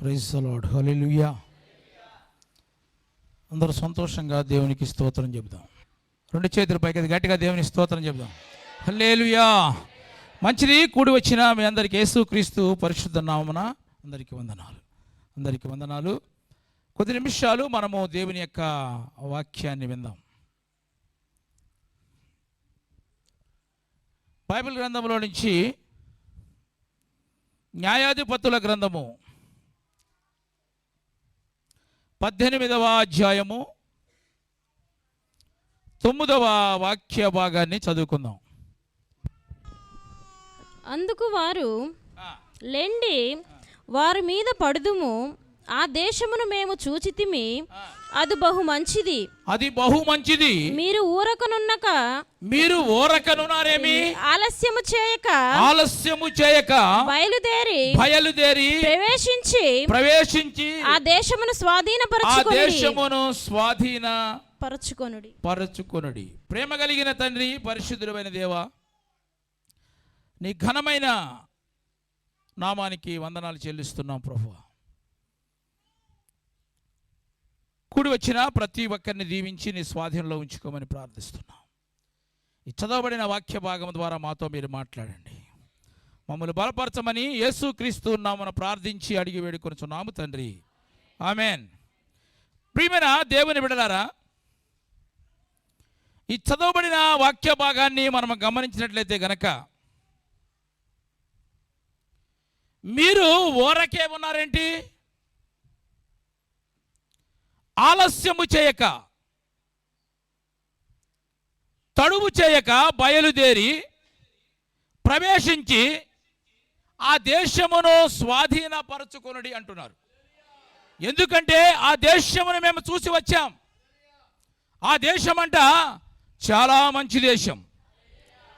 Praise the lord. హల్లెలూయా. అందరూ సంతోషంగా దేవునికి స్తోత్రం చెబుదాం. రెండు చేతుల పైకి గట్టిగా దేవునికి స్తోత్రం చెబుదాం. హల్లెలూయా. మంచిది. కూడి వచ్చిన మీ అందరికీ యేసుక్రీస్తు పరిశుద్ధ నామమున అందరికీ వందనాలు. అందరికీ వందనాలు. కొద్ది నిమిషాలు మనము దేవుని యొక్క వాక్యాన్ని విందాం. బైబిల్ గ్రంథంలో నుంచి న్యాయాధిపతుల గ్రంథము 18వ అధ్యాయము 9వ వాక్య భాగాన్ని చదువుకుందాం. అందుకు వారు లెండి వారి మీద పడుదుము, ఆ దేశమును మేము చూచితిమి, అది బహు మంచిది. అది బహు మంచిది. మీరు ఊరకనున్నారేమి? ఆలస్యము చేయక బయలుదేరి ప్రవేశించి ఆ దేశమును స్వాధీనపరచుకొనుడి. ప్రేమ కలిగిన తండ్రి, పరిశుద్ధుడైన దేవా, నీ ఘనమైన నామానికి వందనాలు చెల్లిస్తున్నాం ప్రభువా. కూడి వచ్చిన ప్రతి ఒక్కరిని దీవించి నీ స్వాధీనంలో ఉంచుకోమని ప్రార్థిస్తున్నాం. ఈ చదవబడిన వాక్య భాగం ద్వారా మాతో మీరు మాట్లాడండి. మమ్మల్ని బలపరచమని యేసుక్రీస్తు నామమున ప్రార్థించి అడిగి వేడుకొనుచున్నాము తండ్రి, ఆమేన్. ప్రియమైన దేవుని బిడ్డలారా, ఈ చదవబడిన వాక్య భాగాన్ని మనం గమనించినట్లయితే గనక, మీరు ఊరకే ఉన్నారేంటి? ఆలస్యము చేయక, తడువు చేయక బయలుదేరి ప్రవేశించి ఆ దేశమును స్వాధీనపరచుకొనుడి అంటున్నారు. ఎందుకంటే ఆ దేశమును మేము చూసి వచ్చాం. ఆ దేశం అంట చాలా మంచి దేశం.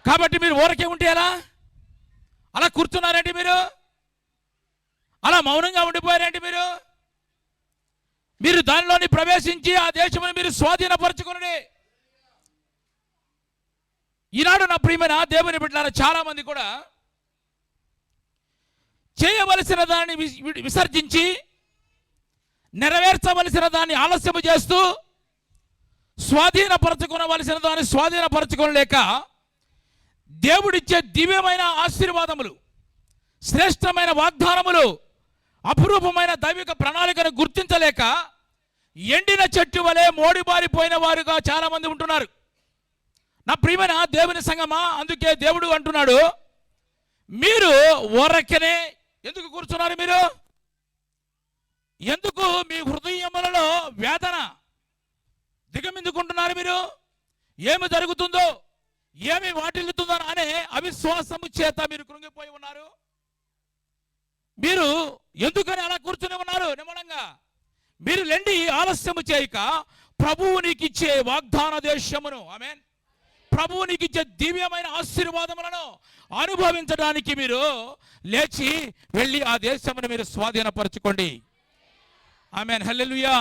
కాబట్టి మీరు ఊరకే ఉంటే ఎలా? అలా కూర్చున్నారంటే మీరు? అలా మౌనంగా ఉండిపోయారంటే మీరు దానిలోని ప్రవేశించి ఆ దేశమును మీరు స్వాధీనపరచుకుని. ఈనాడు నా ప్రియమైన దేవుని బిడ్డలారా, చాలా మంది కూడా చేయవలసిన దాన్ని విసర్జించి నెరవేర్చవలసిన దాన్ని ఆలస్యము చేస్తూ స్వాధీనపరచుకోవలసిన దాన్ని స్వాధీనపరచుకోలేక దేవుడిచ్చే దివ్యమైన ఆశీర్వాదములు, శ్రేష్టమైన వాగ్దానములు, అపురూపమైన దైవిక ప్రణాళికను గుర్తించలేక ఎండిన చెట్టు వలె మోడిబారిపోయిన వారుగా చాలా మంది ఉంటున్నారు. నా ప్రియమైన దేవుని సంగమా, అందుకే దేవుడు అంటున్నాడు, మీరు ఊరకనే ఎందుకు కూర్చున్నారు? మీరు ఎందుకు మీ హృదయములలో వేదన దిగమిందుకుంటున్నారు? మీరు ఏమి జరుగుతుందో, ఏమి వాటిల్లుతుందో అనే అవిశ్వాసము చేత మీరు కృంగిపోయి ఉన్నారు. మీరు ఎందుకని అలా కూర్చుని ఉన్నారు? నిమ్మలంగా మీరు లెండి, ఆలస్యము చేయక ప్రభువు నీకు ఇచ్చే వాగ్దాన దేశమును, ఆమేన్, ప్రభువు నీకు ఇచ్చే దివ్యమైన ఆశీర్వాదములను అనుభవించడానికి మీరు లేచి వెళ్ళి ఆ దేశమును మీరు స్వాధీనపరచుకోండి. ఆమేన్, హల్లెలూయా.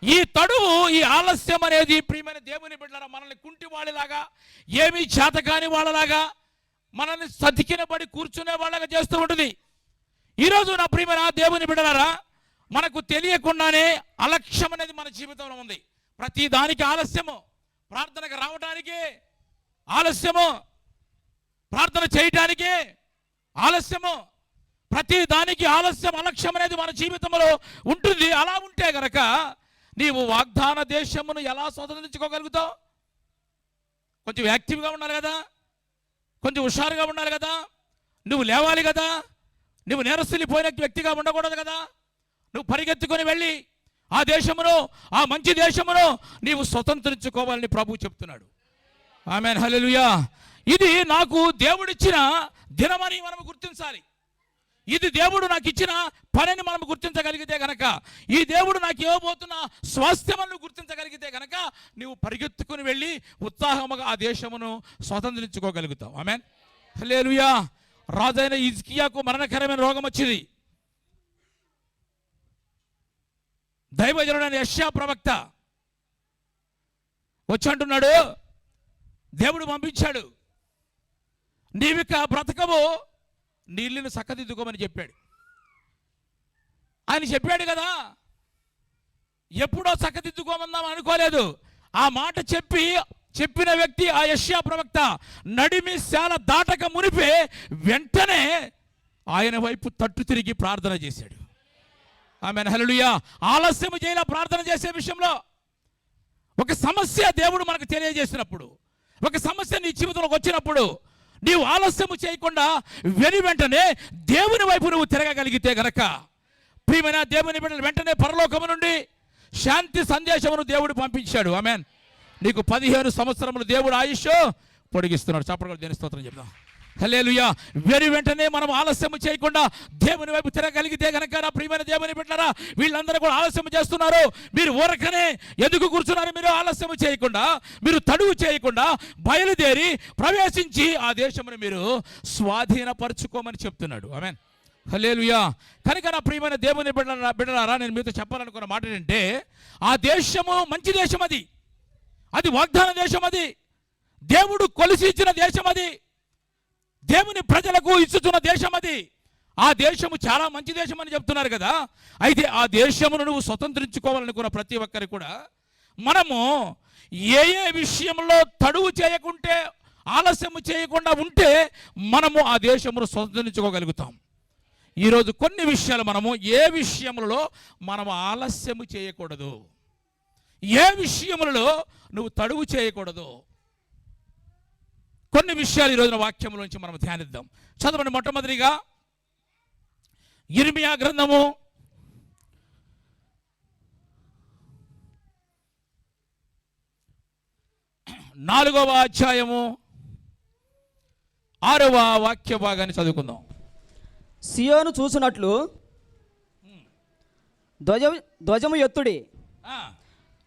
ఈ తడువు, ఈ ఆలస్యం అనేది ప్రియమైన దేవుని బిడ్డలారా, మనల్ని కుంటి వాళ్ళలాగా, ఏమీ చేతకాని వాళ్ళలాగా, మనల్ని సతికినబడి కూర్చునే వాళ్ళగా చేస్తూ ఉంటుంది. ఈరోజు నా ప్రియమైన దేవుని బిడ్డలారా, మనకు తెలియకుండానే అలక్ష్యం అనేది మన జీవితంలో ఉంది. ప్రతి దానికి ఆలస్యము, ప్రార్థనకు రావడానికి ఆలస్యము, ప్రార్థన చేయటానికి ఆలస్యము, ప్రతి దానికి ఆలస్యం, అలక్ష్యం అనేది మన జీవితంలో ఉంటుంది. అలా ఉంటే గనక నీవు వాగ్దాన దేశమును ఎలా స్వతంత్రించుకోగలుగుతావు? కొంచెం యాక్టివ్గా ఉండాలి కదా, కొంచెం హుషారుగా ఉండాలి కదా, నువ్వు లేవాలి కదా, నువ్వు నేరస్తులిపోయిన వ్యక్తిగా ఉండకూడదు కదా. నువ్వు పరిగెత్తుకొని వెళ్ళి ఆ దేశమును, ఆ మంచి దేశమును నీవు స్వతంత్రించుకోవాలని ప్రభువు చెప్తున్నాడు. ఆమేన్, హల్లెలూయా. ఇది నాకు దేవుడిచ్చిన దినమని మనం గుర్తించాలి. ఇది దేవుడు నాకు ఇచ్చిన పనిని మనం గుర్తించగలిగితే గనక, ఈ దేవుడు నాకు ఇవ్వబోతున్న స్వాస్థ్యమును గుర్తించగలిగితే గనక, నీవు పరిగెత్తుకుని వెళ్ళి ఉత్సాహముగా ఆ దేశమును స్వతంత్రించుకోగలుగుతావు. ఆమేన్, హల్లెలూయా. రాజైన హిజ్కియాకు మరణకరమైన రోగం వచ్చింది. దైవజనుడైన యెషయా ప్రవక్త వచ్చి అంటున్నాడు, దేవుడు పంపించాడు, నీవిక బ్రతకవు, నీళ్ళను చక్కదిద్దుకోమని చెప్పాడు. ఆయన చెప్పాడు కదా, ఎప్పుడో చక్కదిద్దుకోమందాం అనుకోలేదు. ఆ మాట చెప్పిన వ్యక్తి ఆ యెషయా ప్రవక్త నడిమి శాల దాటక మునిపే వెంటనే ఆయన వైపు తట్టు తిరిగి ప్రార్థన చేశాడు. ఆమేన్, హల్లెలూయా. ఆలస్యం చేయాల ప్రార్థన చేసే విషయంలో. ఒక సమస్య దేవుడు మనకు తెలియజేసినప్పుడు, ఒక సమస్య నీ జీవితంలోకి వచ్చినప్పుడు నీవు ఆలస్యం చేయకుండా వెంటనే దేవుని వైపు నువ్వు తిరగగలిగితే గనక, ప్రియమైన దేవుని బిడ్డలు, వెంటనే పరలోకము నుండి శాంతి సందేశమును దేవుడు పంపించాడు. ఆమేన్. నీకు 15 సంవత్సరములు దేవుడు ఆయుష్ పొడిగిస్తున్నాడు. చప్పట్లు దేని స్తోత్రం చెప్దాం. హల్లెలూయా. వెంటనే మనం ఆలస్యం చేయకుండా దేవుని వైపు తిరగలిగితే గనక, నా ప్రియమైన దేవుని బిడ్డలారా, వీళ్ళందరూ కూడా ఆలస్యం చేస్తున్నారు. మీరు ఊరకనే ఎందుకు కూర్చున్నారు? మీరు ఆలస్యం చేయకుండా, మీరు తడువు చేయకుండా బయలుదేరి ప్రవేశించి ఆ దేశమును మీరు స్వాధీనపరచుకోమని చెప్తున్నాడు. ఆమేన్, హల్లెలూయా. కనుక నా ప్రియమైన దేవుని బిడ్డలారా, నేను మీతో చెప్పాలనుకున్న మాట ఏంటంటే, ఆ దేశము మంచి దేశం, అది వాగ్దాన దేశం, అది దేవుడు కొలిసి ఇచ్చిన దేశం, అది దేవుని ప్రజలకు ఇచ్చుతున్న దేశం, అది ఆ దేశము చాలా మంచి దేశం అని చెప్తున్నారు కదా. అయితే ఆ దేశమును నువ్వు స్వతంత్రించుకోవాలనుకున్న ప్రతి ఒక్కరికి కూడా మనము ఏ విషయంలో తడువు చేయకుంటే, ఆలస్యం చేయకుండా ఉంటే మనము ఆ దేశమును స్వతంత్రించుకోగలుగుతాం. ఈరోజు కొన్ని విషయాలు మనము ఏ విషయములలో మనము ఆలస్యము చేయకూడదు, ఏ విషయములలో నువ్వు తడువు చేయకూడదు, కొన్ని విషయాలు ఈ రోజున వాక్యంలోంచి మనం ధ్యానిద్దాం. చదవండి. మొట్టమొదటిగా యిర్మీయా గ్రంథము 4వ అధ్యాయము 6వ వాక్య భాగాన్ని చదువుకుందాం. సియోను చూసినట్లు ధ్వజము ఎత్తుడి,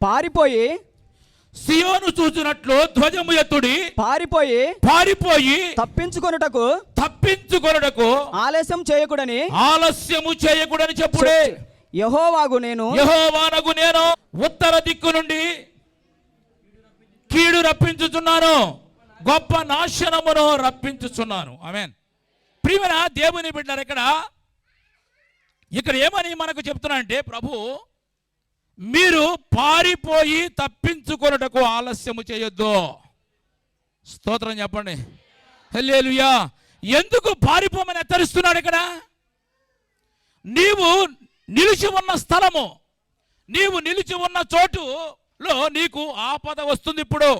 పారిపోయి. సియోను చూసినట్లు ధ్వజము ఎత్తుడి, పారిపోయి తప్పించుకొనుటకు ఆలస్యము చేయకూడని చెప్పుడే. యెహోవానగు నేను ఉత్తర దిక్కు నుండి కీడు రప్పించుచున్నాను, గొప్ప నాశనమును రప్పించుచున్నాను. ఆమేన్. ప్రియమైన దేవుని బిడ్డలారా, ఇక్కడ ఏమని మనకు చెప్తున్నా అంటే, ప్రభు మీరు పారిపోయి తప్పించుకొనుటకు ఆలస్యము చేయొద్దు. స్తోత్రం చెప్పండి. హల్లెలూయా. ఎందుకు పారిపోమని హెచ్చరిస్తున్నాడు ఇక్కడ? నీవు నిలిచి ఉన్న స్థలము, నీవు నిలిచి ఉన్న చోటులో నీకు ఆపద వస్తుంది ఇప్పుడు.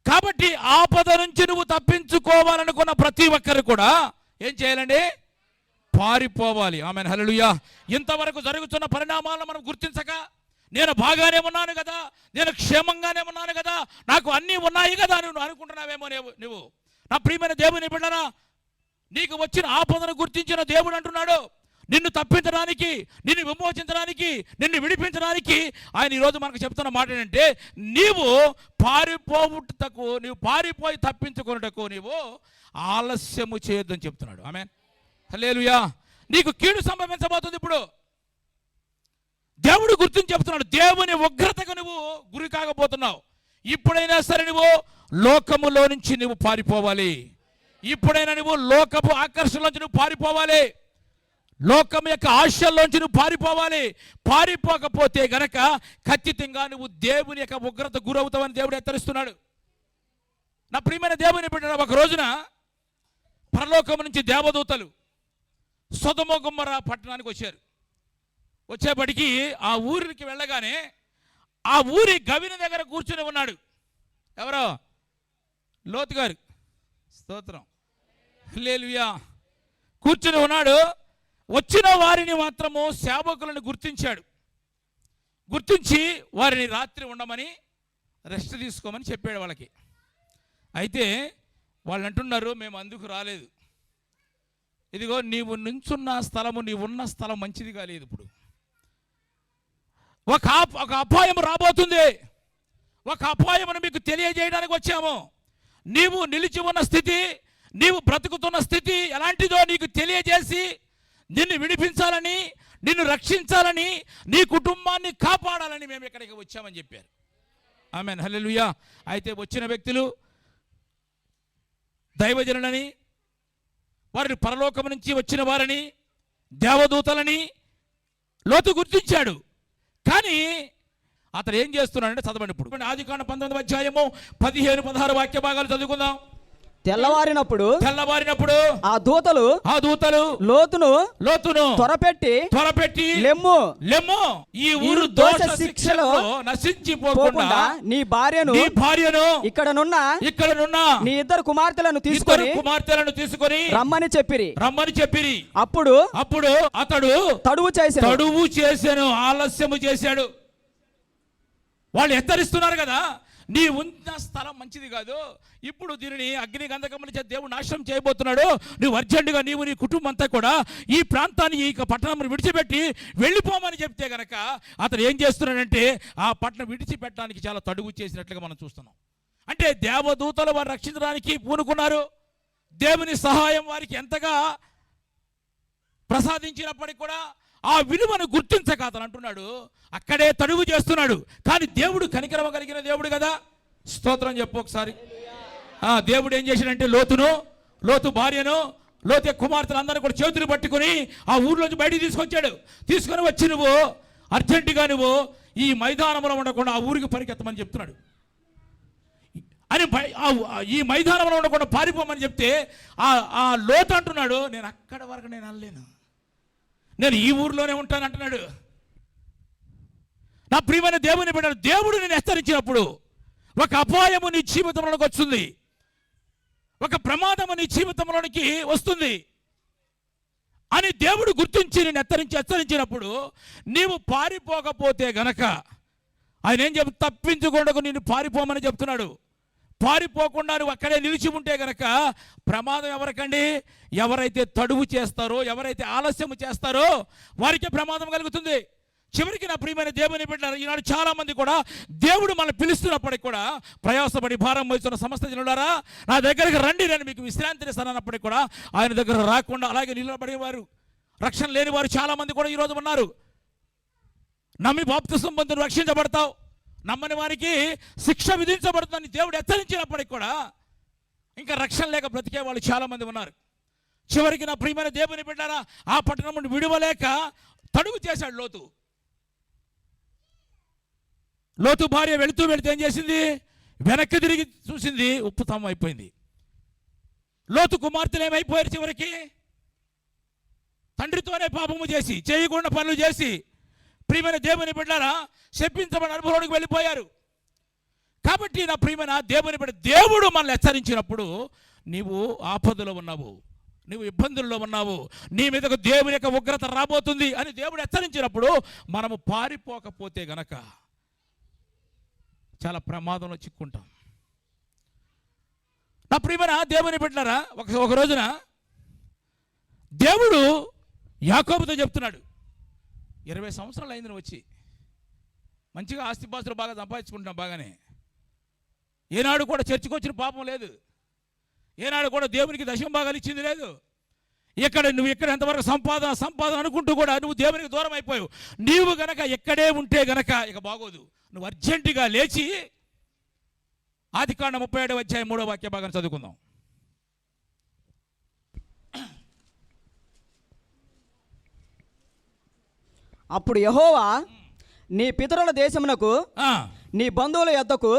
కాబట్టి ఆపద నుంచి నువ్వు తప్పించుకోవాలనుకున్న ప్రతి ఒక్కరు కూడా ఏం చేయాలండి? పారిపోవాలి. ఆమేన్, హల్లెలూయా. ఇంతవరకు జరుగుతున్న పరిణామాలను మనం గుర్తించక, నేను బాగానే ఉన్నాను కదా, నేను క్షేమంగానే ఉన్నాను కదా, నాకు అన్నీ ఉన్నాయి కదా నువ్వు అనుకుంటున్నావేమో. నువ్వు నా ప్రియమైన దేవుని బిడ్డరా, నీకు వచ్చిన ఆపదను గుర్తించిన దేవుడు అంటున్నాడు, నిన్ను తప్పించడానికి, నిన్ను విమోచించడానికి, నిన్ను విడిపించడానికి ఆయన ఈరోజు మనకు చెప్తున్న మాట ఏంటంటే, నీవు పారిపోయి తప్పించుకున్నటకు నీవు ఆలస్యము చేయొద్దని చెప్తున్నాడు. ఆమేన్, హల్లెలూయా. నీకు కీడు సంభవించబోతుంది ఇప్పుడు. దేవుడు గుర్తించి చెప్తున్నాడు, దేవుని ఉగ్రతకు నువ్వు గురి కాకపోతున్నావు. ఇప్పుడైనా సరే నువ్వు లోకములో నుంచి నువ్వు పారిపోవాలి. ఇప్పుడైనా నువ్వు లోకపు ఆకర్షణలోంచి నువ్వు పారిపోవాలి, లోకం యొక్క ఆశల్లోంచి నువ్వు పారిపోవాలి. పారిపోకపోతే గనక ఖచ్చితంగా నువ్వు దేవుని యొక్క ఉగ్రత గురవుతావని దేవుడు హెచ్చరిస్తున్నాడు. నా ప్రియమైన దేవుని బిడ్డ, ఒక రోజున పరలోకం నుంచి దేవదూతలు సొదొమ గొమొర్రా పట్టణానికి వచ్చారు. వచ్చేపటికి ఆ ఊరికి వెళ్ళగానే ఆ ఊరి గవిని దగ్గర కూర్చుని ఉన్నాడు. ఎవరో? లోతు గారు. స్తోత్రం, హల్లెలూయా. కూర్చుని ఉన్నాడు. వచ్చిన వారిని మాత్రము సేవకులను గుర్తించాడు. గుర్తించి వారిని రాత్రి ఉండమని, రెస్ట్ తీసుకోమని చెప్పాడు వాళ్ళకి. అయితే వాళ్ళు అంటున్నారు, మేము అందుకు రాలేదు. ఇదిగో నీవు నుంచున్న స్థలము, నీవు ఉన్న స్థలం మంచిది కాలేదు. ఇప్పుడు ఒక అపాయం రాబోతుంది. ఒక అపాయమును మీకు తెలియజేయడానికి వచ్చాము. నీవు నిలిచి ఉన్న స్థితి, నీవు బ్రతుకుతున్న స్థితి ఎలాంటిదో నీకు తెలియజేసి నిన్ను విడిపించాలని, నిన్ను రక్షించాలని, నీ కుటుంబాన్ని కాపాడాలని మేము ఇక్కడికి వచ్చామని చెప్పారు. ఆమేన్, హల్లెలూయా. అయితే వచ్చిన వ్యక్తులు దైవజనులని, వారిని పరలోకం నుంచి వచ్చిన వారిని, దేవదూతలని, లోతు గుర్తించాడు. కానీ అతను ఏం చేస్తున్నాడంటే చదవండి. ఇప్పుడు ఆదికాండం 19వ అధ్యాయము 15-16 వాక్య భాగాలు చదువుకుందాం. తెల్లవారినప్పుడు ఆ దూతలు లోతును త్వరపెట్టి లెమ్ము ఈ ఊరు దోష శిక్షలో నశించిపోకుండా నీ భార్యను ఇక్కడనున్న నీ ఇద్దరు కుమార్తెలను తీసుకొని రమ్మని చెప్పిరి. అప్పుడు అతడు తడువు చేశాను, ఆలస్యము చేశాడు. వాళ్ళు హెచ్చరిస్తున్నారు కదా, నీ ఉన్న స్థలం మంచిది కాదు, ఇప్పుడు దీనిని అగ్ని గంధకముల చేత దేవుడు నాశనం చేయబోతున్నాడు, నువ్వు అర్జెంటుగా నీవు నీ కుటుంబం అంతా కూడా ఈ ప్రాంతాన్ని ఈ పట్టణం విడిచిపెట్టి వెళ్ళిపోమని చెప్తే గనక అతను ఏం చేస్తున్నాడంటే ఆ పట్టణం విడిచిపెట్టడానికి చాలా తడువు చేసినట్లుగా మనం చూస్తున్నాం. అంటే దేవదూతలు వారు రక్షించడానికి పూనుకున్నారు. దేవుని సహాయం వారికి ఎంతగా ప్రసాదించినప్పటికీ కూడా ఆ విలువను గుర్తించక అతను అంటున్నాడు, అక్కడే తడువు చేస్తున్నాడు. కానీ దేవుడు కనికరమ కలిగిన దేవుడు కదా, స్తోత్రం చెప్పు ఒకసారి. దేవుడు ఏం చేశాడంటే లోతు భార్యను, లోతు కుమార్తెలు అందరూ కూడా చేతులు పట్టుకుని ఆ ఊర్లోంచి బయటికి తీసుకొని వచ్చి నువ్వు అర్జెంటుగా నువ్వు ఈ మైదానంలో ఉండకుండా ఆ ఊరికి పరిగెత్తమని చెప్తున్నాడు. అని ఈ మైదానంలో ఉండకుండా పారిపోమని చెప్తే ఆ లోతు అంటున్నాడు, నేను అక్కడ వరకు నేను వెళ్ళలేను, నేను ఈ ఊర్లోనే ఉంటాను అంటున్నాడు. నా ప్రియమైన దేవుని బిడ్డలు, దేవుడు నేను హెచ్చరించినప్పుడు ఒక అపాయము నీ జీవితంలోకి వస్తుంది, ఒక ప్రమాదము నీ జీవితంలోనికి వస్తుంది అని దేవుడు గుర్తించి నేను హెచ్చరించినప్పుడు నీవు పారిపోకపోతే గనక ఆయన ఏం తప్పించుకోవడానికి నేను పారిపోమని చెప్తున్నాడు. పారిపోకుండా నువ్వు అక్కడే నిలిచి ఉంటే గనక ప్రమాదం ఎవరికండి? ఎవరైతే తడువు చేస్తారో, ఎవరైతే ఆలస్యం చేస్తారో వారికే ప్రమాదం కలుగుతుంది. చివరికి నా ప్రియమైన దేవుని బిడ్డలారా, ఈనాడు చాలా మంది కూడా దేవుడు మనల్ని పిలుస్తున్నప్పటికి కూడా ప్రయాసపడి భారం మోస్తున్న సమస్త జనులారా నా దగ్గరికి రండి, నేను మీకు విశ్రాంతిని ఇస్తానన్నప్పటికీ కూడా ఆయన దగ్గర రాకుండా అలాగే నిలబడేవారు, రక్షణ లేని వారు చాలా మంది కూడా ఈరోజు ఉన్నారు. నమ్మి బాప్తిసం పొంది రక్షించబడతావు, నమ్మని వారికి శిక్ష విధించబడుతుందని దేవుడు హెచ్చరించినప్పటికి కూడా ఇంకా రక్షణ లేక బ్రతికే వాళ్ళు చాలా మంది ఉన్నారు. చివరికి నా ప్రియమైన దేవుని బిడ్డారా, ఆ పట్టణం నుండి విడువలేక తడువు చేశాడు లోతు భార్య వెళుతూ ఏం చేసింది? వెనక్కి తిరిగి చూసింది, ఉప్పుతమ్మ అయిపోయింది. లోతు కుమార్తెలు ఏమైపోయారు? చివరికి తండ్రితోనే పాపము చేసి, చేయకుండా పనులు చేసి ప్రియమైన దేవుని బిడ్డారా శపించబడిన అనుభవంలోకి వెళ్ళిపోయారు. కాబట్టి నా ప్రియమైన దేవుని బిడ్డ, దేవుడు మనల్ని హెచ్చరించినప్పుడు నీవు ఆపదలో ఉన్నావు, నీవు ఇబ్బందుల్లో ఉన్నావు, నీ మీదకు దేవుని యొక్క ఉగ్రత రాబోతుంది అని దేవుడు హెచ్చరించినప్పుడు మనము పారిపోకపోతే గనక చాలా ప్రమాదంలో చిక్కుంటాం. నా ప్రియమైన దేవుని బిడ్డలారా, ఒక రోజున దేవుడు యాకోబుతో చెప్తున్నాడు, 20 సంవత్సరాలు అయింది నువ్వు వచ్చి మంచిగా ఆస్తిపాస్తులు బాగా సంపాదించుకుంటున్నావు, బాగానే, ఏనాడు కూడా చర్చికి వచ్చిన పాపం లేదు, ఏనాడు కూడా దేవునికి దశమ భాగాలు ఇచ్చింది లేదు. నువ్వు ఇక్కడ ఎంతవరకు సంపాదన అనుకుంటూ కూడా నువ్వు దేవునికి దూరం అయిపోయావు. నీవు గనక ఎక్కడే ఉంటే గనక ఇక బాగోదు. నువ్వు అర్జెంటుగా లేచి ఆదికాండం 37వ అధ్యాయం 3వ వాక్య భాగాన్ని చదువుకుందాం. అప్పుడు యెహోవా నీ పితరుల దేశమునకు నీ బంధువుల యొద్దకు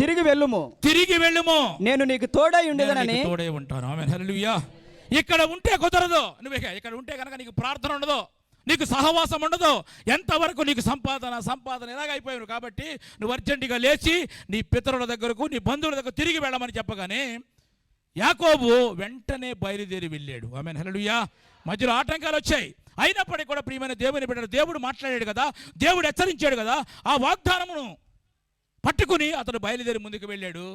తిరిగి వెళ్ళుము, నేను నీకు తోడై ఉండేదనని. ఉంటాను. ఆమేన్, హల్లెలూయా. ఇక్కడ ఉంటే కుదరదు, నువ్వు ఇక్కడ ఉంటే కనుక నీకు ప్రార్థన ఉండదు, నీకు సహవాసం ఉండదు, ఎంతవరకు నీకు సంపాదన ఎలాగైపోయావు. కాబట్టి నువ్వు అర్జెంటుగా లేచి నీ పితరుల దగ్గరకు, నీ బంధువుల దగ్గర తిరిగి వెళ్ళమని చెప్పగానే యాకోబు వెంటనే బయలుదేరి వెళ్ళాడు. ఆమేన్, హల్లెలూయా. మధ్యలో ఆటంకాలు వచ్చాయి, అయినప్పటికీ కూడా ప్రియమైన దేవుని బిడ్డలు, దేవుడు మాట్లాడాడు కదా, దేవుడు హెచ్చరించాడు కదా, ఆ వాగ్దానమును పట్టుకుని అతను బయలుదేరి ముందుకు వెళ్ళాడు.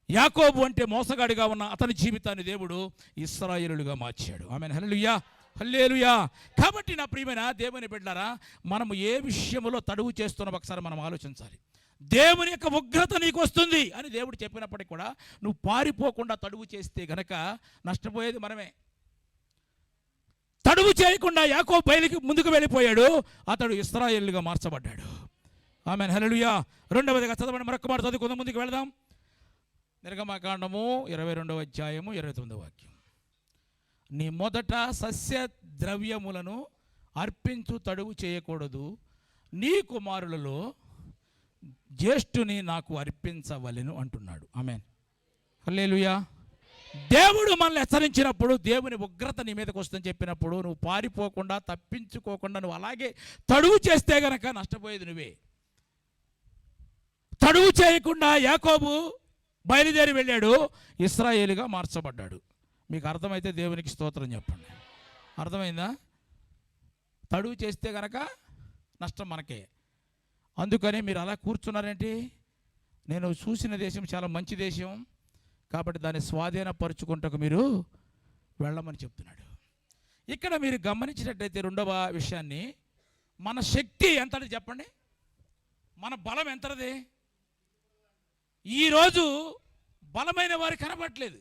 యాకోబు అంటే మోసగాడిగా ఉన్న అతని జీవితాన్ని దేవుడు ఇశ్రాయేలుగా మార్చాడు. ఆమేన్, హల్లెలూయా, హల్లెలూయా. కాబట్టి నా ప్రియమైన దేవుని బిడ్డలారా, మనము ఏ విషయంలో తడువు చేస్తున్నాం ఒకసారి మనం ఆలోచించాలి. దేవుని యొక్క ఉగ్రత నీకు వస్తుంది అని దేవుడు చెప్పినప్పటికీ కూడా నువ్వు పారిపోకుండా తడువు చేస్తే గనక నష్టపోయేది మనమే. తడువు చేయకుండా యాకోబు బయలుకి ముందుకు వెళ్ళిపోయాడు, అతడు ఇశ్రాయేలుగా మార్చబడ్డాడు. ఆమేన్, హల్లెలూయా. రెండవదిగా చదవండి, మరొక మాట చదువుకుందాం, ముందుకు వెళదాం. నిర్గమకాండము 22వ అధ్యాయము 29వ వాక్యం. నీ మొదట సస్య ద్రవ్యములను అర్పించు తడువు చేయకూడదు, నీ కుమారులలో జ్యేష్ఠుని నాకు అర్పించవలెను అంటున్నాడు. ఆమేన్, హల్లెలూయా. దేవుడు మనల్ని హెచ్చరించినప్పుడు, దేవుని ఉగ్రత నీ మీదకి వస్తుందని చెప్పినప్పుడు నువ్వు పారిపోకుండా, తప్పించుకోకుండా నువ్వు అలాగే తడువు చేస్తే గనక నష్టపోయేది నువ్వే. తడువు చేయకుండా యాకోబు బయలుదేరి వెళ్ళాడు, ఇశ్రాయేలుగా మార్చబడ్డాడు. మీకు అర్థమైతే దేవునికి స్తోత్రం చెప్పండి. అర్థమైందా? తడువు చేస్తే గనక నష్టం మనకే. అందుకని మీరు అలా కూర్చున్నారేంటి? నేను చూసిన దేశం చాలా మంచి దేశం కాబట్టి దాన్ని స్వాధీనపరుచుకుంటకు మీరు వెళ్ళమని చెప్తున్నాడు. ఇక్కడ మీరు గమనించినట్టయితే రెండవ విషయాన్ని, మన శక్తి ఎంతది చెప్పండి, మన బలం ఎంతది? ఈరోజు బలమైన వారు కనబడట్లేదు.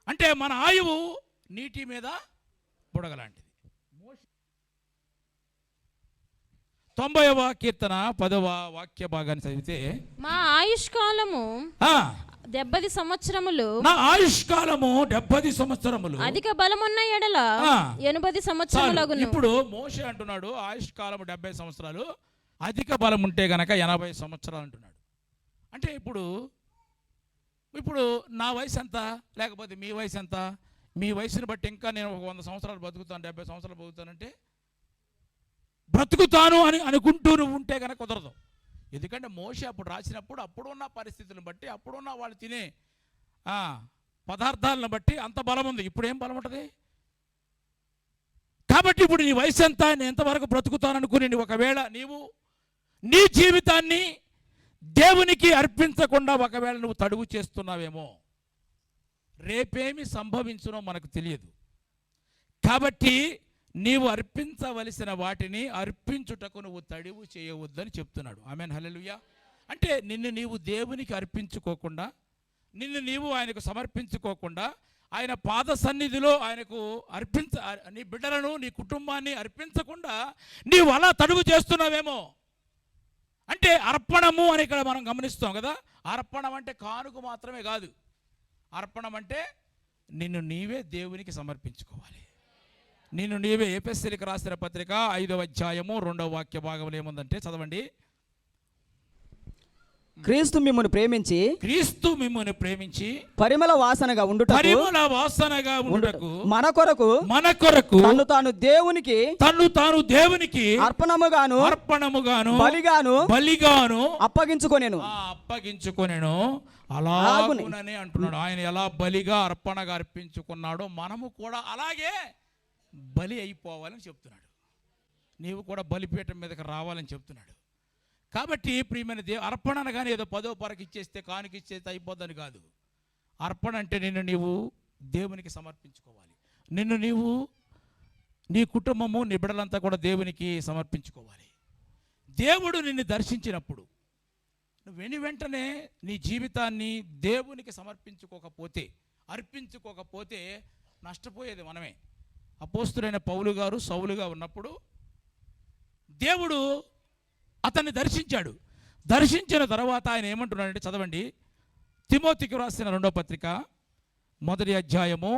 అంటే మన ఆయువు నీటి మీద బుడగలాంటిది. 90వ కీర్తన 10వ వాక్య భాగాన్ని చదివితే, మా ఆయుష్కాలము 70 సంవత్సరములు, నా ఆయుష్కాలము 70 సంవత్సరములు, అధిక బలమున్న ఎడల 80 సంవత్సరములగును. ఇప్పుడు మోషే అంటున్నాడు ఆయుష్కాలము 70 సంవత్సరాలు, అధిక బలం ఉంటే గనక 80 సంవత్సరాలు అంటున్నాడు. అంటే ఇప్పుడు నా వయసు ఎంత, లేకపోతే మీ వయసు ఎంత? మీ వయసుని బట్టి ఇంకా నేను 100 సంవత్సరాలు బతుకుతాను, 70 సంవత్సరాలు బతుకుతానంటే బ్రతుకుతాను అని అనుకుంటూ నువ్వు ఉంటే కనుక కుదరదు. ఎందుకంటే మోషే అప్పుడు రాసినప్పుడు అప్పుడున్న పరిస్థితులను బట్టి, అప్పుడున్న వాళ్ళు తినే పదార్థాలను బట్టి అంత బలం ఉంది. ఇప్పుడు ఏం బలం ఉంటుంది? కాబట్టి ఇప్పుడు నీ వయసు ఎంత, నేను ఎంతవరకు బ్రతుకుతాననుకుని ఒకవేళ నీవు నీ జీవితాన్ని దేవునికి అర్పించకుండా ఒకవేళ నువ్వు తడువు చేస్తున్నావేమో, రేపేమి సంభవించునో మనకు తెలియదు. కాబట్టి నీవు అర్పించవలసిన వాటిని అర్పించుటకు నువ్వు తడువు చేయవద్దని చెప్తున్నాడు. ఆమేన్, హల్లెలూయా. అంటే నిన్ను నీవు దేవునికి అర్పించుకోకుండా, నిన్ను నీవు ఆయనకు సమర్పించుకోకుండా, ఆయన పాద సన్నిధిలో ఆయనకు నీ బిడ్డలను, నీ కుటుంబాన్ని అర్పించకుండా నీవు అలా తడువు చేస్తున్నావేమో. అంటే అర్పణము అని ఇక్కడ మనం గమనిస్తాం కదా. అర్పణం అంటే కానుక మాత్రమే కాదు. అర్పణం అంటే నిన్ను నీవే దేవునికి సమర్పించుకోవాలి. నిన్ను నీవే. ఎఫెసీయులకు రాసిన పత్రిక 5వ అధ్యాయము 2వ వాక్య భాగంలో ఏముందంటే చదవండి. క్రీస్తు మిమ్మును ప్రేమించి పరిమళ వాసనగా ఉండుటకు మన కొరకు తన్ను తాను దేవునికి అర్పణముగాను బలిగాను అప్పగించుకొనెను అలాగుననే అంటున్నాడు. ఆయన ఎలా బలిగా అర్పణగా అర్పించుకున్నాడో మనము కూడా అలాగే బలి అయిపోవాలని చెప్తున్నాడు. నీవు కూడా బలిపీఠం మీదకి రావాలని చెప్తున్నాడు. కాబట్టి ప్రియమైన అర్పణ అనగానే ఏదో 10వ పరకు ఇచ్చేస్తే, కానుక ఇచ్చేస్తే అయిపోద్దని కాదు. అర్పణ అంటే నిన్ను నీవు దేవునికి సమర్పించుకోవాలి. నిన్ను నీవు, నీ కుటుంబము, నీ బిడ్డలంతా కూడా దేవునికి సమర్పించుకోవాలి. దేవుడు నిన్ను దర్శించినప్పుడు నువ్వు వెంటనే నీ జీవితాన్ని దేవునికి అర్పించుకోకపోతే నష్టపోయేది మనమే. అపోస్తులైన పౌలు గారు సౌలుగా ఉన్నప్పుడు దేవుడు అతన్ని దర్శించాడు. దర్శించిన తర్వాత ఆయన ఏమంటున్నాడంటే చదవండి. తిమోతికి రాసిన 2వ పత్రిక 1వ అధ్యాయము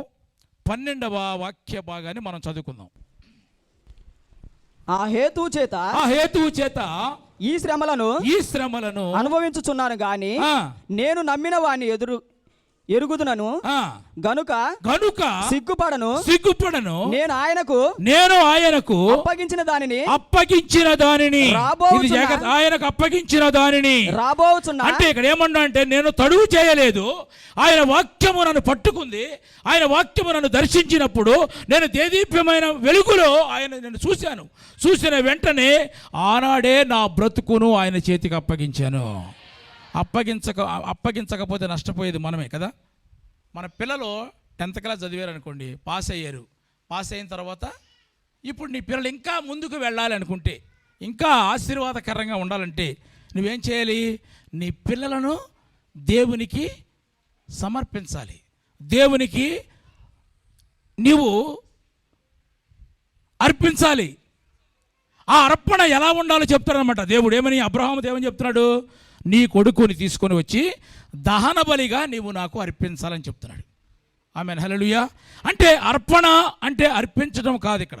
12వ వాక్య భాగాన్ని మనం చదువుకుందాం. ఆ హేతువు చేత ఈ శ్రమలను అనుభవించుచున్నాను గాని నేను నమ్మిన వాణ్ణి ఎరుగుదునను గనుక సిగ్గుపడను. నేను ఆయనకు అప్పగించిన దానిని ఆయనకు అప్పగించిన దానిని రాబోచున్నా. అంటే ఇక్కడ ఏమన్నా అంటే నేను తడువు చేయలేదు, ఆయన వాక్యము నన్ను పట్టుకుంది. ఆయన వాక్యము నన్ను దర్శించినప్పుడు నేను దేదీప్యమైన వెలుగులో నేను చూసిన వెంటనే ఆనాడే నా బ్రతుకును ఆయన చేతికి అప్పగించాను. అప్పగించకపోతే నష్టపోయేది మనమే కదా. మన పిల్లలు 10th క్లాస్ చదివారు అనుకోండి, పాస్ అయ్యారు. పాస్ అయిన తర్వాత ఇప్పుడు నీ పిల్లలు ఇంకా ముందుకు వెళ్ళాలి అనుకుంటే, ఇంకా ఆశీర్వాదకరంగా ఉండాలంటే నువ్వేం చేయాలి? నీ పిల్లలను దేవునికి సమర్పించాలి. దేవునికి నీవు అర్పించాలి. ఆ అర్పణ ఎలా ఉండాలో చెప్తాడనమాట దేవుడు. ఏమని అబ్రహాము దేవుని చెప్తున్నాడు? నీ కొడుకుని తీసుకొని వచ్చి దహన బలిగా నీవు నాకు అర్పించాలని చెప్తున్నాడు. ఆమేన్, హల్లెలూయా. అంటే అర్పణ అంటే అర్పించడం కాదు ఇక్కడ,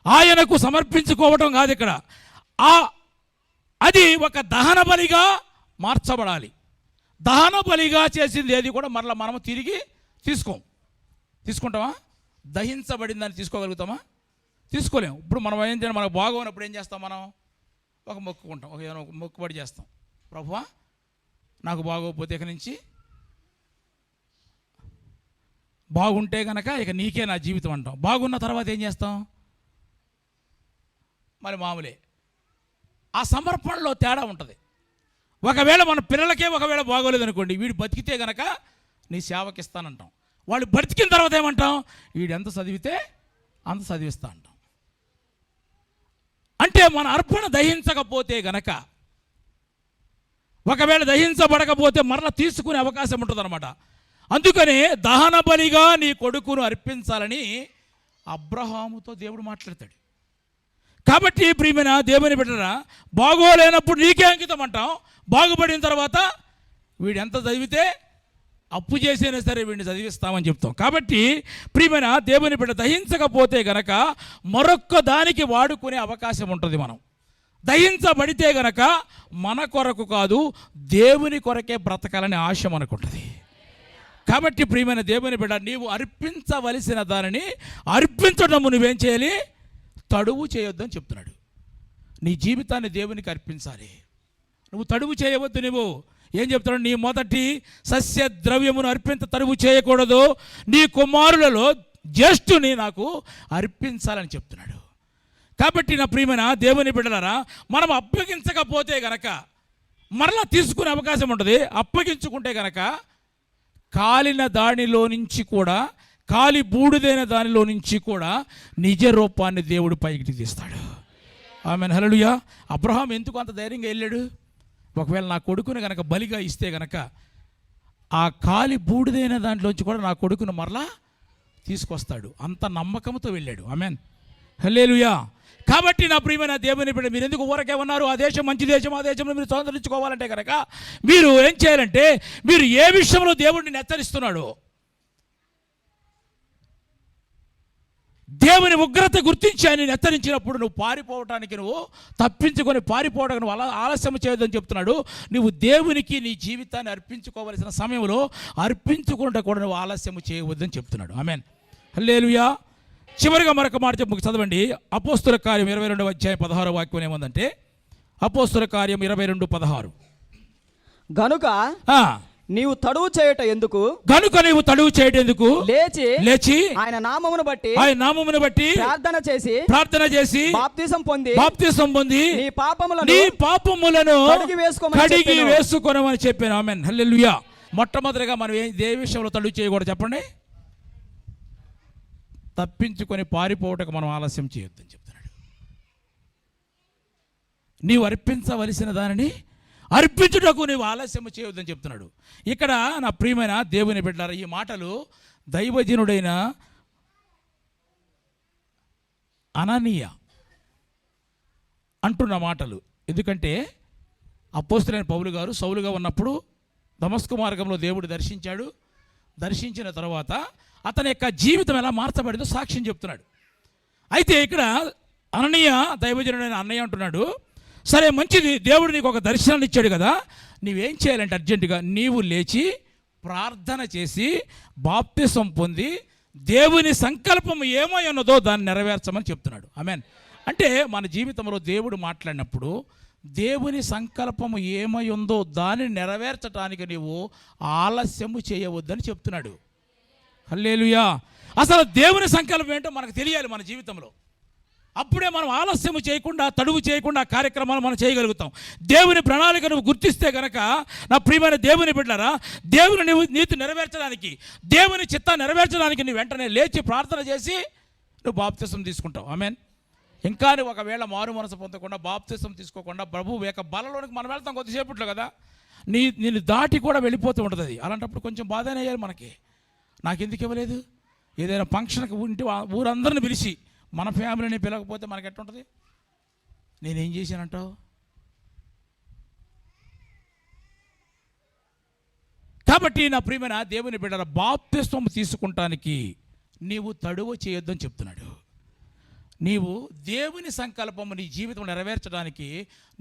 ఆయనకు సమర్పించుకోవడం కాదు ఇక్కడ. అది ఒక దహన బలిగా మార్చబడాలి. దహన బలిగా చేసింది ఏది కూడా మరలా మనము తిరిగి తీసుకుంటామా? దహించబడిందని తీసుకోగలుగుతామా? తీసుకోలేము. ఇప్పుడు మనం ఏం చేయాలి? మనకు బాగోనప్పుడు ఏం చేస్తాం? మనం ఒక మొక్కుకుంటాం, ఏదైనా ఒక మొక్కుబడి చేస్తాం. ప్రభువా నాకు బాగోకపోతే ఇక నుంచి బాగుంటే కనుక ఇక నీకే నా జీవితం అంటాం. బాగున్న తర్వాత ఏం చేస్తాం? మరి మామూలే. ఆ సమర్పణలో తేడా ఉంటుంది. ఒకవేళ మన పిల్లలకే ఒకవేళ బాగోలేదనుకోండి, వీడు బతికితే కనుక నీ సేవకి ఇస్తానంటాం. వాళ్ళు బతికిన తర్వాత ఏమంటాం? వీడు ఎంత చదివితే అంత చదివిస్తా అంటాం. అంటే మన అర్పణ దహించకపోతే గనక, ఒకవేళ దహించబడకపోతే మరలా తీసుకునే అవకాశం ఉంటుందన్నమాట. అందుకని దహన బలిగా నీ కొడుకును అర్పించాలని అబ్రహాముతో దేవుడు మాట్లాడతాడు. కాబట్టి ప్రియమైన దేవుని బిడ్డరా, బాగోలేనప్పుడు నీకే అంకితం అంటాం, బాగుపడిన తర్వాత వీడు ఎంత చదివితే అప్పు చేసైనా సరే వీడిని చదివిస్తామని చెప్తాం. కాబట్టి ప్రియమైన దేవుని బిడ్డ, దహించకపోతే గనక మరొక్క దానికి వాడుకునే అవకాశం ఉంటుంది. మనం దహించబడితే గనక మన కొరకు కాదు, దేవుని కొరకే బ్రతకాలని ఆశ మనకుంటుంది. కాబట్టి ప్రియమైన దేవుని బిడ్డ, నీవు అర్పించవలసిన దానిని అర్పించడం నువ్వేం చేయాలి? తడువు చేయొద్దని చెప్తున్నాడు. నీ జీవితాన్ని దేవునికి అర్పించాలి. నువ్వు తడువు చేయవద్దు. నువ్వు ఏం చెప్తాడు? నీ మొదటి సస్య ద్రవ్యమును తడువు చేయకూడదు, నీ కుమారులలో జ్యేష్ఠుని నాకు అర్పించాలని చెప్తున్నాడు. కాబట్టి నా ప్రియమైన దేవుని బిడ్డలారా, మనం అప్పగించకపోతే గనక మరలా తీసుకునే అవకాశం ఉంటుంది. అప్పగించుకుంటే గనక కాలిన దానిలో నుంచి కూడా, కాలి బూడిదైన దానిలో నుంచి కూడా నిజ రూపాన్ని దేవుడు పైకి తీస్తాడు. ఆమేన్, హల్లెలూయా. అబ్రహాం ఎందుకు అంత ధైర్యంగా వెళ్ళాడు? ఒకవేళ నా కొడుకుని కనుక బలిగా ఇస్తే గనక ఆ కాలి బూడిదైన దాంట్లోంచి కూడా నా కొడుకును మరలా తీసుకొస్తాడు. అంత నమ్మకంతో వెళ్ళాడు. ఆమేన్, హల్లెలూయా. కాబట్టి నా ప్రియమైన దేవుని బిడ్డ, మీరు ఎందుకు ఊరకే ఉన్నారు? ఆ దేశం మంచి దేశం, ఆ దేశంలో మీరు స్వతంత్రించుకోవాలంటే కనుక మీరు ఏం చేయాలంటే, మీరు ఏ విషయంలో దేవుడిని హెచ్చరిస్తున్నాడు, దేవుని ఉగ్రత గుర్తించి ఆయన హెచ్చరించినప్పుడు నువ్వు పారిపోవటానికి, నువ్వు తప్పించుకొని పారిపోవడానికి నువ్వు ఆలస్యం చేయొద్దని చెప్తున్నాడు. నువ్వు దేవునికి నీ జీవితాన్ని అర్పించుకోవలసిన సమయంలో అర్పించుకుంటే కూడా నువ్వు ఆలస్యం చేయవద్దని చెప్తున్నాడు. ఆమేన్, హల్లెలూయా. చివరిగా మరొక మాట చదవండి. అపోస్తుల కార్యం 22వ అధ్యాయం 16వ వాక్యం ఏముందంటే, అపోస్తుల కార్యం 22:16, గనుక నీవు తడువు చేయట ఎందుకు? లేచి ఆయన నామమును బట్టి ప్రార్థన చేసి బాప్తిసం పొంది నీ పాపములను కడిగి వేసుకోమని చెప్పాను. ఆమేన్, హల్లెలూయా. మొట్టమొదటిగా మనం ఏ విషయంలో తడువు చేయకూడదు చెప్పండి? తప్పించుకొని పారిపోవటకు మనం ఆలస్యం చేయొద్దని చెప్తున్నాడు. నీవు అర్పించవలసిన దానిని అర్పించుటకు నీవు ఆలస్యం చేయొద్దని చెప్తున్నాడు. ఇక్కడ నా ప్రియమైన దేవుని బిడ్డలారా, ఈ మాటలు దైవజనుడైన అననీయ అంటున్న మాటలు. ఎందుకంటే అపోస్తలుడైన పౌలు గారు సౌలుగా ఉన్నప్పుడు దమస్కు మార్గంలో దేవుడు దర్శించాడు. దర్శించిన తర్వాత అతని యొక్క జీవితం ఎలా మార్చబడిందో సాక్ష్యం చెప్తున్నాడు. అయితే ఇక్కడ అననీయ, దైవజనుడైన అన్నయ్య అంటున్నాడు, సరే మంచిది, దేవుడు నీకు ఒక దర్శనాన్ని ఇచ్చాడు కదా, నీవేం చేయాలంటే అర్జెంటుగా నీవు లేచి ప్రార్థన చేసి బాప్తిసం పొంది దేవుని సంకల్పం ఏమై ఉన్నదో దాన్ని నెరవేర్చమని చెప్తున్నాడు. ఆమేన్. అంటే మన జీవితంలో దేవుడు మాట్లాడినప్పుడు దేవుని సంకల్పము ఏమై ఉందో దాన్ని నెరవేర్చడానికి నీవు ఆలస్యము చేయవద్దని చెప్తున్నాడు. హల్లెలూయా. అసలు దేవుని సంకల్పం ఏంటో మనకు తెలియాలి మన జీవితంలో. అప్పుడే మనం ఆలస్యం చేయకుండా, తడువు చేయకుండా కార్యక్రమాలు మనం చేయగలుగుతాం. దేవుని ప్రణాళిక నువ్వు గుర్తిస్తే కనుక నా ప్రియమైన దేవుని బిడ్డలారా, దేవుని నీతి నెరవేర్చడానికి, దేవుని చిత్తాన్ని నెరవేర్చడానికి నువ్వు వెంటనే లేచి ప్రార్థన చేసి నువ్వు బాప్తిసం తీసుకుంటావు. ఆమేన్. ఇంకా నువ్వు ఒకవేళ మారు మనసు పొందకుండా బాప్తిసం తీసుకోకుండా ప్రభు యొక్క బలలోనికి మనం వెళ్తాం కొద్దిసేపట్లో కదా, నిన్ను దాటి కూడా వెళ్ళిపోతూ ఉంటుంది. అలాంటప్పుడు కొంచెం బాధనే అయ్యాలి మనకి. నాకెందుకు ఇవ్వలేదు? ఏదైనా ఫంక్షన్కి ఉంటే ఊరందరిని పిలిచి మన ఫ్యామిలీని పిలవకపోతే మనకి ఎట్లుంటుంది? నేనేం చేశానంటావు? కాబట్టి నా ప్రియమైన దేవుని బిడ్డల బాప్తిస్మం తీసుకుంటానికి నీవు తడువు చేయొద్దని చెప్తున్నాడు. నీవు దేవుని సంకల్పము నీ జీవితం నెరవేర్చడానికి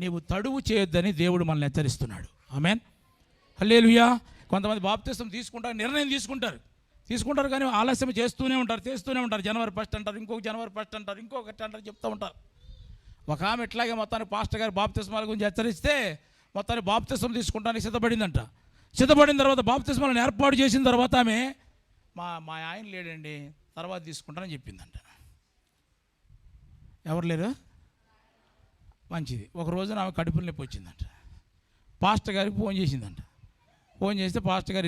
నీవు తడువు చేయొద్దని దేవుడు మనల్ని హెచ్చరిస్తున్నాడు. ఆమేన్, హల్లెలూయా. కొంతమంది బాప్తిస్మం తీసుకుంటారు, నిర్ణయం తీసుకుంటారు కానీ ఆలస్యం చేస్తూనే ఉంటారు. జనవరి 1 అంటారు, ఇంకొక జనవరి 1 అంటారు, ఇంకొకటి అంటారు, చెప్తూ ఉంటారు. ఒక ఆమె ఇట్లాగే మొత్తానికి పాస్టర్ గారు బాప్తిస్మాల గురించి హెచ్చరిస్తే మొత్తాన్ని బాప్తిస్మం తీసుకుంటానికి సిద్ధపడిన తర్వాత బాప్తిస్మాలను ఏర్పాటు చేసిన తర్వాత ఆమె మా ఆయన లేడండి, తర్వాత తీసుకుంటానని చెప్పిందంట. ఎవరు లేరు? మంచిది. ఒక రోజున ఆమె కడుపులో నొప్పి వచ్చిందంట. పాస్టర్ గారికి ఫోన్ చేసిందంట. ఫోన్ చేస్తే పాస్టర్ గారు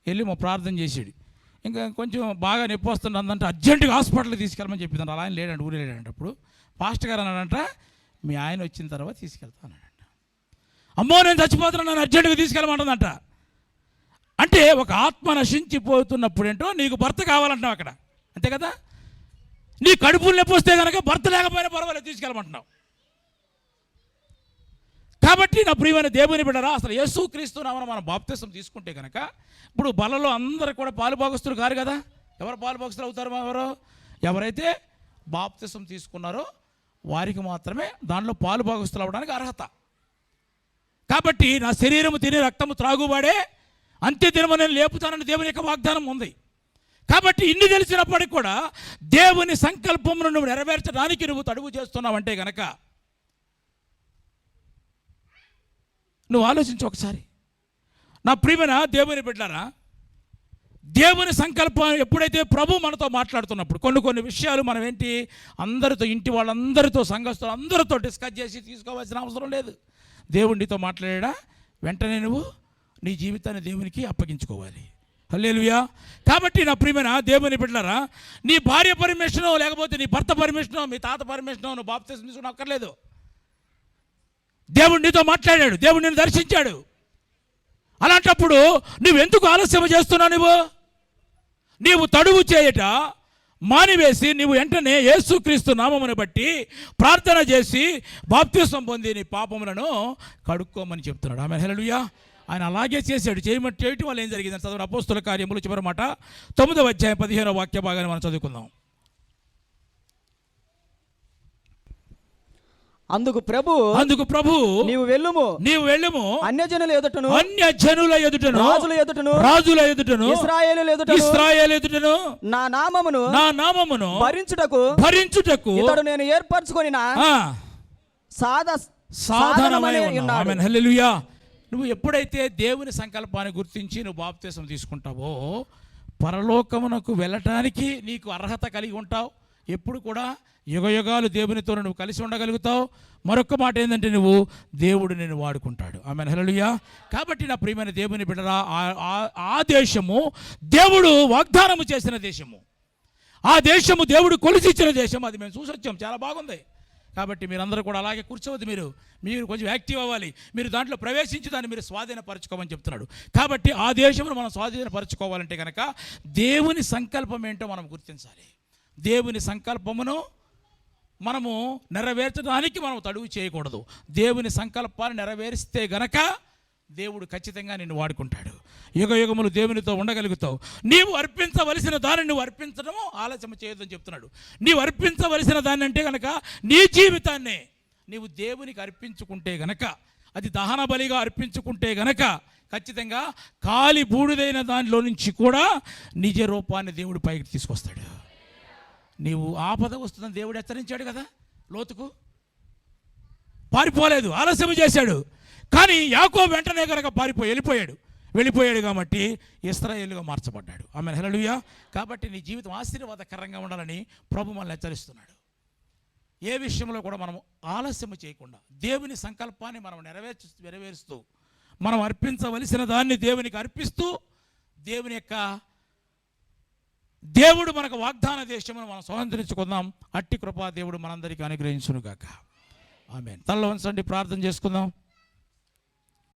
వెళ్ళి మా ప్రార్థన చేసాడు. ఇంకా కొంచెం బాగా నొప్పి వస్తుందంటే అర్జెంటుగా హాస్పిటల్కి తీసుకెళ్ళమని చెప్పిందంట. అలా ఆయన లేడంట, ఊరే లేడంట. అప్పుడు పాస్టర్ గారు అన్నాడంట, మీ ఆయన వచ్చిన తర్వాత తీసుకెళ్తా అన్నాడంట. అమ్మో నేను చచ్చిపోతున్నాను, నన్ను అర్జెంటుగా తీసుకెళ్ళమంటుందంట. అంటే ఒక ఆత్మ నశించిపోతున్నప్పుడు ఏంటో నీకు భర్త కావాలంటున్నావు అక్కడ, అంతే కదా. నీ కడుపులు నొప్పి వస్తే కనుక భర్త లేకపోయినా పర్వాలేదు, తీసుకెళ్ళమంటున్నావు. కాబట్టి నా ప్రియమైన దేవుని బిడ్డరా, అసలు యేసుక్రీస్తు నామమున మనం బాప్తిసం తీసుకుంటే కనుక ఇప్పుడు బలలో అందరూ కూడా పాలుభాగస్తులు కారు కదా. ఎవరు పాలుభాగస్తులు అవుతారు? ఎవరైతే బాప్తిసం తీసుకున్నారో వారికి మాత్రమే దాంట్లో పాలుభాగస్తులు అవ్వడానికి అర్హత. కాబట్టి నా శరీరము తిని రక్తము త్రాగువాడే అంత్య దినము నేను లేపుతానని దేవుని యొక్క వాగ్దానం ఉంది. కాబట్టి ఇన్ని తెలిసినప్పటికీ కూడా దేవుని సంకల్పమును నువ్వు నెరవేర్చడానికి నువ్వు తడువు చేస్తున్నావంటే కనుక నువ్వు ఆలోచించు ఒకసారి. నా ప్రియమైన దేవుని బిడ్డలారా, దేవుని సంకల్పం ఎప్పుడైతే ప్రభు మనతో మాట్లాడుతున్నప్పుడు కొన్ని విషయాలు మనం ఏంటి అందరితో, ఇంటి వాళ్ళందరితో, సంఘస్థులు అందరితో డిస్కస్ చేసి తీసుకోవాల్సిన అవసరం లేదు. దేవుడు నీతో మాట్లాడా వెంటనే నువ్వు నీ జీవితాన్ని దేవునికి అప్పగించుకోవాలి. హల్లెలూయా. కాబట్టి నా ప్రియమైన దేవుని బిడ్డలారా, నీ భార్య పర్మిషనో లేకపోతే నీ భర్త పర్మిషనో మీ తాత పర్మిషనో నువ్వు బాప్తిసం తీసుకుని అక్కర్లేదు. దేవుడు నీతో మాట్లాడాడు, దేవుడు నిన్ను దర్శించాడు. అలాంటప్పుడు నువ్వెందుకు ఆలస్యం చేస్తున్నావు? నీవు తడువు చేయట మానివేసి నీవు వెంటనే యేసుక్రీస్తు నామమును బట్టి ప్రార్థన చేసి బాప్తిసం పొంది నీ పాపములను కడుక్కోమని చెప్తున్నాడు. ఆమేన్, హల్లెలూయా. ఆయన అలాగే చేశాడు. చేయటం వల్ల ఏం జరిగిందని చదువు. అపోస్తుల కార్యములు చివరి మాట 9వ అధ్యాయం 15వ వాక్య భాగాన్ని మనం చదువుకుందాం. అందుకు ప్రభు నీవు వెళ్ళుము అన్యజనుల ఎదుటను రాజుల ఎదుటను ఇశ్రాయేలు ఎదుటను నా నామమును భరించుటకు ఇతడు నేను ఏర్పరచుకొనిన సాధనమై ఉన్నాడు. ఆమేన్, హల్లెలూయా. నువ్వు ఎప్పుడైతే దేవుని సంకల్పాన్ని గుర్తించి నువ్వు బాప్తిసం తీసుకుంటావో పరలోకమునకు వెళ్ళటానికి నీకు అర్హత కలిగి ఉంటావు. ఎప్పుడు కూడా యుగయుగాలు దేవునితో నువ్వు కలిసి ఉండగలుగుతావు. మరొక మాట ఏంటంటే దేవుడు నిన్ను వాడుకుంటాడు. ఆమేన్, హల్లెలూయా. కాబట్టి నా ప్రియమైన దేవుని బిడ్డరా, ఆ దేశము దేవుడు వాగ్దానము చేసిన దేశము, ఆ దేశము దేవుడు కొలిసిచ్చిన దేశం. అది మేము చూసి వచ్చాం, చాలా బాగుంది. కాబట్టి మీరందరూ కూడా అలాగే కూర్చోవద్దు, మీరు కొంచెం యాక్టివ్ అవ్వాలి. మీరు దాంట్లో ప్రవేశించి దాన్ని మీరు స్వాధీనపరచుకోమని చెప్తున్నాడు. కాబట్టి ఆ దేశమును మనం స్వాధీనపరచుకోవాలంటే కనుక దేవుని సంకల్పం ఏంటో మనం గుర్తించాలి. దేవుని సంకల్పమును మనము నెరవేర్చడానికి మనం తడువు చేయకూడదు. దేవుని సంకల్పాన్ని నెరవేరిస్తే గనక దేవుడు ఖచ్చితంగా నిన్ను వాడుకుంటాడు. యుగయుగములు దేవునితో ఉండగలుగుతావు. నీవు అర్పించవలసిన దాన్ని నువ్వు అర్పించడము ఆలస్యం చేయొద్దని చెప్తున్నాడు. నీవు అర్పించవలసిన దాన్ని అంటే కనుక నీ జీవితాన్ని నీవు దేవునికి అర్పించుకుంటే గనక, అది దహన బలిగా అర్పించుకుంటే గనక ఖచ్చితంగా కాలి బూడిదైన దానిలో నుంచి కూడా నిజ రూపాన్ని దేవుడు పైకి తీసుకొస్తాడు. నీవు ఆపద వస్తుందని దేవుడు హెచ్చరించాడు కదా. లోతుకు పారిపోలేదు, ఆలస్యం చేశాడు. కానీ యాకోబు వెంటనే కనుక వెళ్ళిపోయాడు కాబట్టి ఇశ్రాయేలుగా మార్చబడ్డాడు. ఆమేన్, హల్లెలూయా. కాబట్టి నీ జీవితం ఆశీర్వాదకరంగా ఉండాలని ప్రభు మనల్ని హెచ్చరిస్తున్నాడు. ఏ విషయంలో కూడా మనం ఆలస్యం చేయకుండా దేవుని సంకల్పాన్ని మనం నెరవేరుస్తూ మనం అర్పించవలసిన దాన్ని దేవునికి అర్పిస్తూ దేవుడు మనకు వాగ్దాన దేశమును మనం స్వతంత్రించుకుందాం. అట్టి కృపా దేవుడు మనందరికీ అనుగ్రహించును గాక. ఆమేన్. తలలో వంచండి, ప్రార్థన చేసుకుందాం.